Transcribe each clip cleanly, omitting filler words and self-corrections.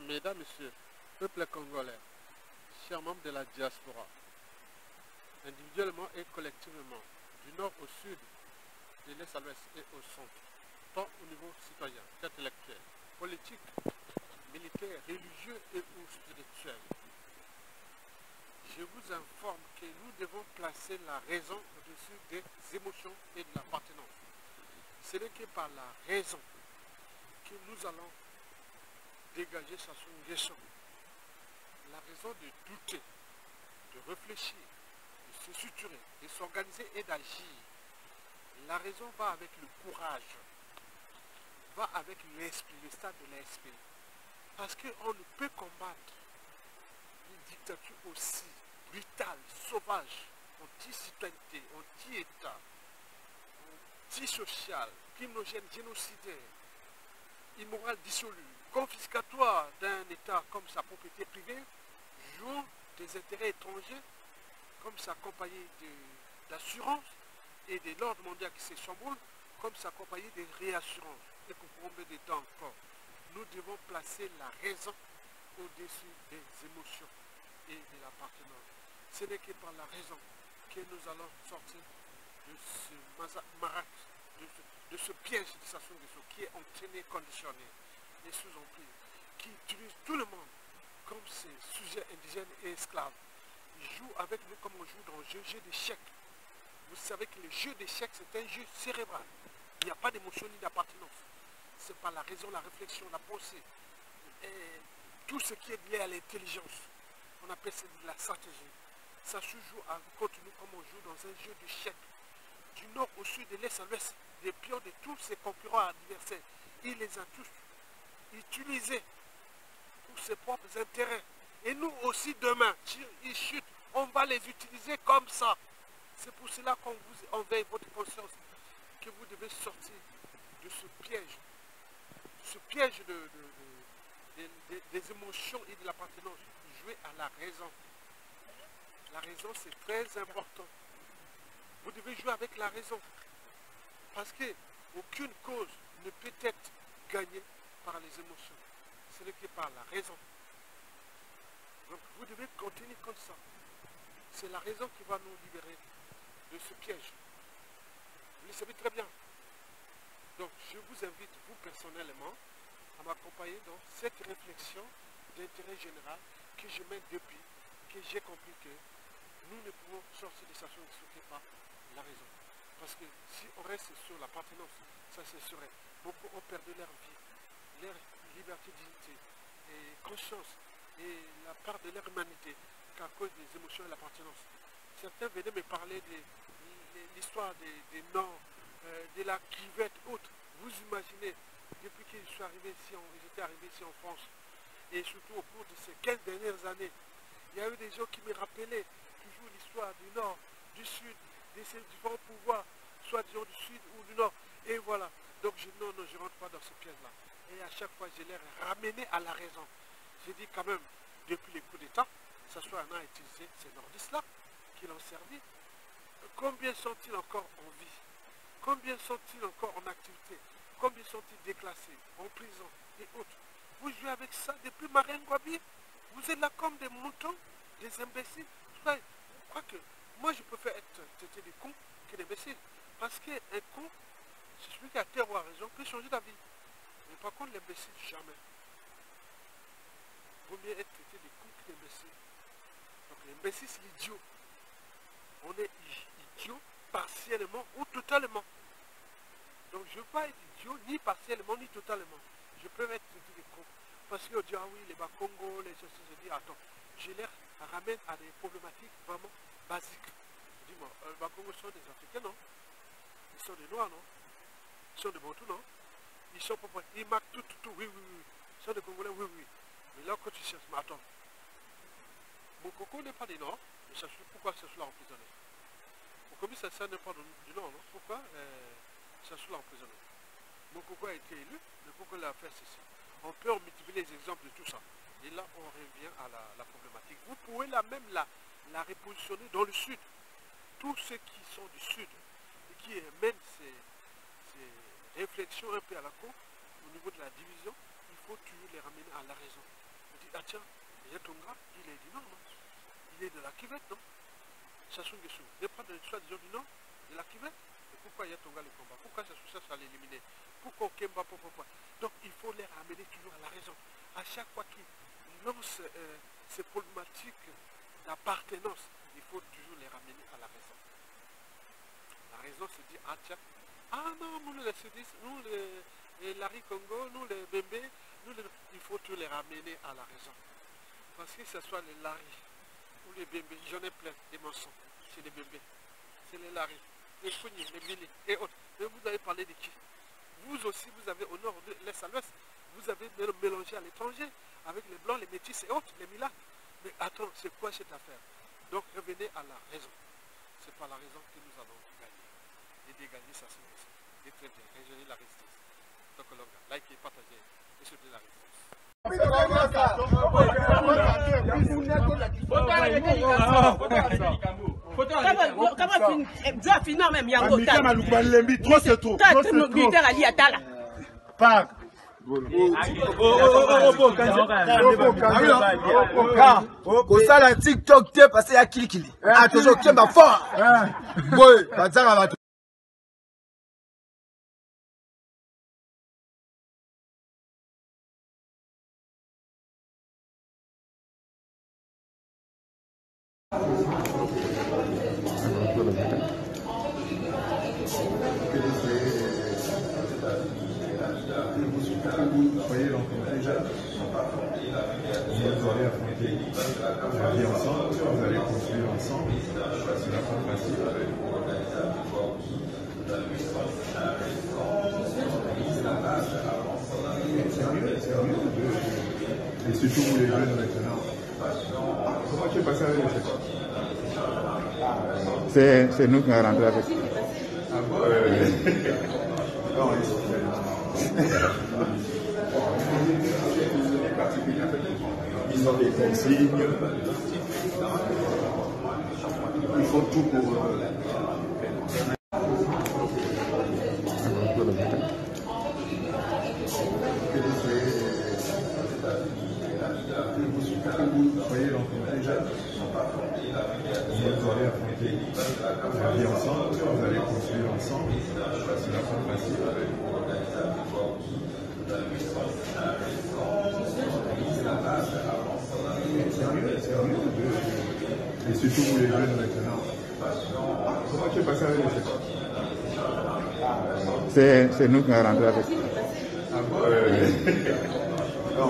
Mesdames, Messieurs, peuple congolais, chers membres de la diaspora, individuellement et collectivement, du nord au sud, de l'est à l'ouest et au centre, tant au niveau citoyen qu'intellectuel, politique, militaire, religieux et ou spirituel. Je vous informe que nous devons placer la raison au-dessus des émotions et de l'appartenance. Ce n'est que par la raison que nous allons dégager sa son. La raison de douter, de réfléchir, de se suturer, de s'organiser et d'agir. La raison va avec le courage, va avec l'esprit, le stade de l'esprit. Parce qu'on ne peut combattre une dictature aussi brutale, sauvage, anti-citoyenneté, anti-État, anti-social, criminogène, génocidaire, immoral, dissolu, confiscatoire d'un État comme sa propriété privée, joue des intérêts étrangers, comme sa compagnie d'assurance et de l'ordre mondial qui se chamboule, comme sa compagnie de réassurance. Et qu'on pourra mettre dedans encore. Nous devons placer la raison au-dessus des émotions et de l'appartenance. Ce n'est que par la raison que nous allons sortir de ce marac, de ce piège de Sassou Nguesso qui est entraîné, conditionné, et sous-empire, qui utilise tout le monde comme ses sujets indigènes et esclaves. Il joue avec nous comme on joue dans le jeu d'échecs. Vous savez que le jeu d'échecs, c'est un jeu cérébral. Il n'y a pas d'émotion ni d'appartenance. C'est par la raison, la réflexion, la pensée, et tout ce qui est lié à l'intelligence. On appelle ça de la stratégie. Ça se joue contre nous comme on joue dans un jeu d'échecs. Du nord au sud, de l'est à l'ouest, des pions de tous ses concurrents adversaires. Il les a tous utilisés pour ses propres intérêts. Et nous aussi demain, ils chutent, on va les utiliser comme ça. C'est pour cela qu'on vous enveille votre conscience, que vous devez sortir de ce piège des émotions et de l'appartenance. Jouer à la raison. La raison, c'est très important. Vous devez jouer avec la raison. Parce qu'aucune cause ne peut être gagnée par les émotions. Ce n'est que par la raison. Donc vous devez continuer comme ça. C'est la raison qui va nous libérer de ce piège. Vous le savez très bien. Donc je vous invite, vous personnellement, à m'accompagner dans cette réflexion d'intérêt général que je mène depuis que j'ai compris que nous ne pouvons sortir de Sassou Nguesso que par la raison. Parce que si on reste sur l'appartenance, ça se serait. Beaucoup ont perdu leur vie, leur liberté, dignité et conscience et la part de leur humanité qu'à cause des émotions et l'appartenance. Certains venaient me parler de l'histoire des Nords, de la crivette, autres. Vous imaginez, depuis que je suis arrivé ici, j'étais arrivé ici en France, et surtout au cours de ces 15 dernières années, il y a eu des gens qui me rappelaient toujours l'histoire du Nord, du Sud, de ces différents pouvoirs, soit disons du Sud ou du Nord. Et voilà. Donc non, je ne rentre pas dans ce piège-là. Et à chaque fois, je les ramené à la raison. J'ai dit quand même, depuis les coups d'État, ça soit un an utilisé ces nordistes-là, qui l'ont servi. Combien sont-ils encore en vie? Combien sont-ils encore en activité? Combien sont-ils déclassés, en prison et autres? Vous jouez avec ça depuis Marine Gwabi? Vous êtes là comme des moutons, des imbéciles. Je crois que moi je préfère être traité des cons que d'imbéciles. Parce qu'un con, c'est celui qui a terre ou a raison, peut changer d'avis. Mais par contre, l'imbécile, jamais. Il vaut mieux être traité des cons que d'imbéciles. Donc l'imbécile, c'est l'idiot. On est idiot partiellement ou totalement. Donc je ne veux pas être idiot ni partiellement ni totalement. Je peux être traité des cons. Parce qu'on dit, ah oui, les Bakongo, les choses, je dis, attends, je les ramène à des problématiques vraiment basiques. Dis-moi, les Bakongo sont des Africains, non? Ils sont des Noirs, non? Ils sont des Bantous, non? Ils sont pas. Ils marquent tout, oui. Ils sont des Congolais, oui. Mais là, quand tu cherches, mais attends, mon coco n'est pas des Nord, mais ça, pourquoi ça se l'a emprisonné? Mon coco, ça n'est pas du Nord, non? Pourquoi ça se l'a emprisonné? Mon coco a été élu, le coco l'a fait ceci. On peut en multiplier les exemples de tout ça. Et là, on revient à la problématique. Vous pouvez même la repositionner dans le sud. Tous ceux qui sont du sud et qui mènent ces réflexions un peu à la con, au niveau de la division, il faut toujours les ramener à la raison. dit, ah tiens, Yatonga, il est du Nord, non? Il est de la Kivette, non? Sassou Nguesso, ne prend de l'histoire des gens du Nord, de la Kivette. Et pourquoi Yatonga le combat? Pourquoi Sassou cherche à l'éliminer? Pourquoi Kemba, pourquoi? Donc il faut les ramener toujours à la raison. À chaque fois qu'ils lancent ces problématiques d'appartenance, il faut toujours les ramener à la raison. La raison se dit, ah tiens, ah non, nous les sudistes, nous les Larry Congo, nous les Bembe, il faut toujours les ramener à la raison. Parce que ce soit les Larry ou les Bembe, j'en ai plein des mensonges chez les Bembe, c'est les Larry, les Kouni, les Mili et autres. Mais vous avez parlé de qui? Vous aussi, vous avez au nord, de l'est à l'ouest, vous avez mélangé à l'étranger avec les blancs, les métis et autres, les Milas. Mais attends, c'est quoi cette affaire? Donc revenez à la raison. C'est par la raison que nous allons gagner. Et de gagner, ça c'est raison. Et très bien, rejoignez la résistance. Donc, likez, partagez et soutenez la résistance. kosala TikTok te parce ya kilikili toujours kemba fort boy bazanga bato Voyez l'entreprise déjà, vous allez affronter la vie ensemble, vous allez construire ensemble, c'est la pas facile. Et surtout vous les jeunes maintenant. Comment tu es passé avec les C'est nous qui avons rentré avec. Ah bon non, ils ont des consignes, ils font tout pour voyez l'entreprise déjà, vous allez affronter la vie ensemble, vous allez construire ensemble, c'est la pas facile. Et surtout vous les jeunes maintenant. Comment tu es passé avec les C'est nous qui avons rentré avec. Ah bon non,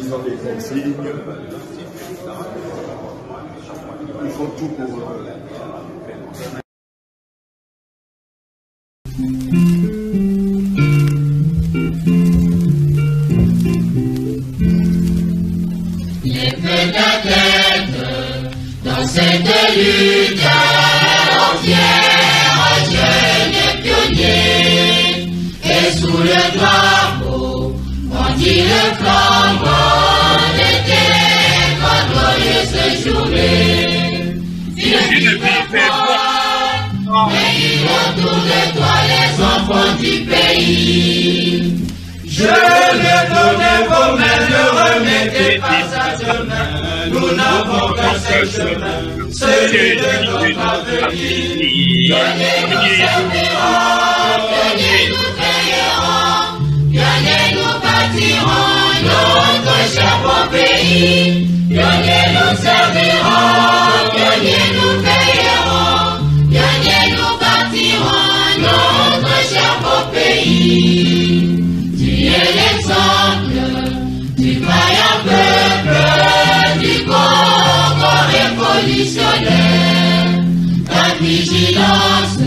ils ont des consignes, ils font tout pour dans cette lutte entière, jeunes et pionniers, et sous le drapeau, on dit le flambeau d'été, quand glorieuse journée. Dieu fait froid, mais autour de toi les enfants du pays. Je le donnais vos mains, ne remettez pas à demain. Nous n'avons qu'un seul chemin, celui de notre avenir. Pionniers nous servirons, pionniers nous veillerons, pionniers nous bâtirons notre cher beau pays. Pionniers nous servirons, pionniers nous veillerons, pionniers nous bâtirons notre cher beau pays. Tu es l'exemple du vaillant peuple du Congo révolutionnaire. Ta vigilance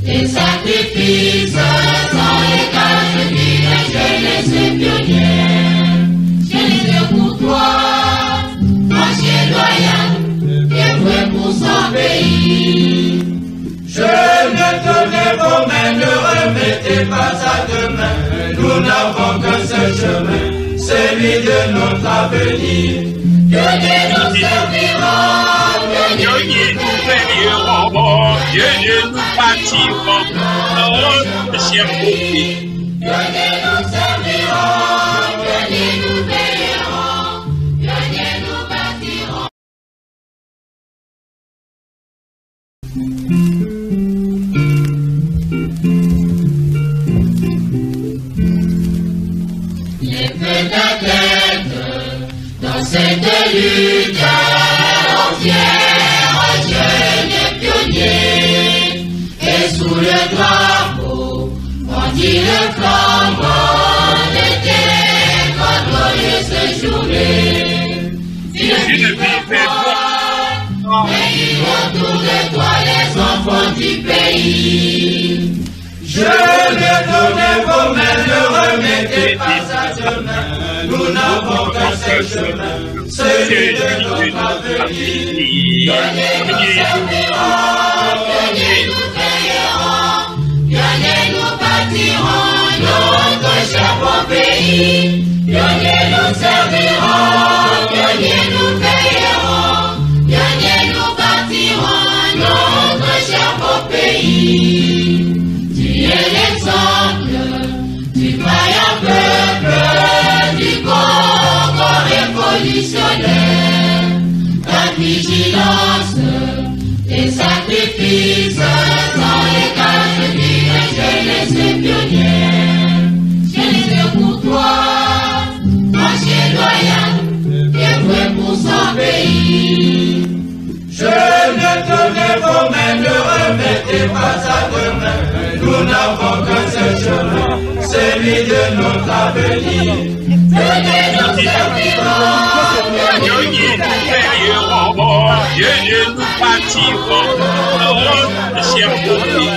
et sacrifices sans égal de jeunesse pionnière. Jeunesse courtois, marché loyal, dévoué pour son pays. Je ne donnais vos mains, ne remettez pas à demain. Nous n'avons qu'un seul chemin, celui de notre avenir. pionniers nous serviront, pionniers nous veilleront, pionniers nous bâtirons, cher pays. Pionniers nous serviront, pionniers nous veilleront, pionniers nous bâtirons. Les feux d'athlètes dans cette lutte entière, jeunes et pionniers, et sous le drapeau, on dit le flambeau de terre, quand glorieuse journée. Si le vivait toi, et autour de toi les enfants du pays. Je ne donnais vos mains, ne remettez pas à demain. Nous n'avons qu'un seul chemin, celui de notre avenir. Pionniers nous serviront, pionniers nous veilleront, pionniers nous bâtirons notre cher bon pays. Pionniers nous serviront, pionniers nous veilleront, pionniers nous bâtirons notre cher bon pays. Tu es l'exemple du vaillant peuple du Congo révolutionnaire. Ta vigilance, tes sacrifices sont les cages d'une jeunesse pionnière. Jeunesse courtois, marché loyal, dévoué pour son pays. Je ne donnais vos mains, ne remettez pas à demain. Nous n'avons qu'un seul chemin, celui de notre avenir. Pionniers nous serviront, pionniers nous veilleront, pionniers nous bâtirons, cher pays.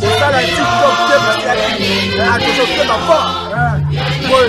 C'est ça la TikTok, c'est parce qu'il y a toujours que ma fort. Oui,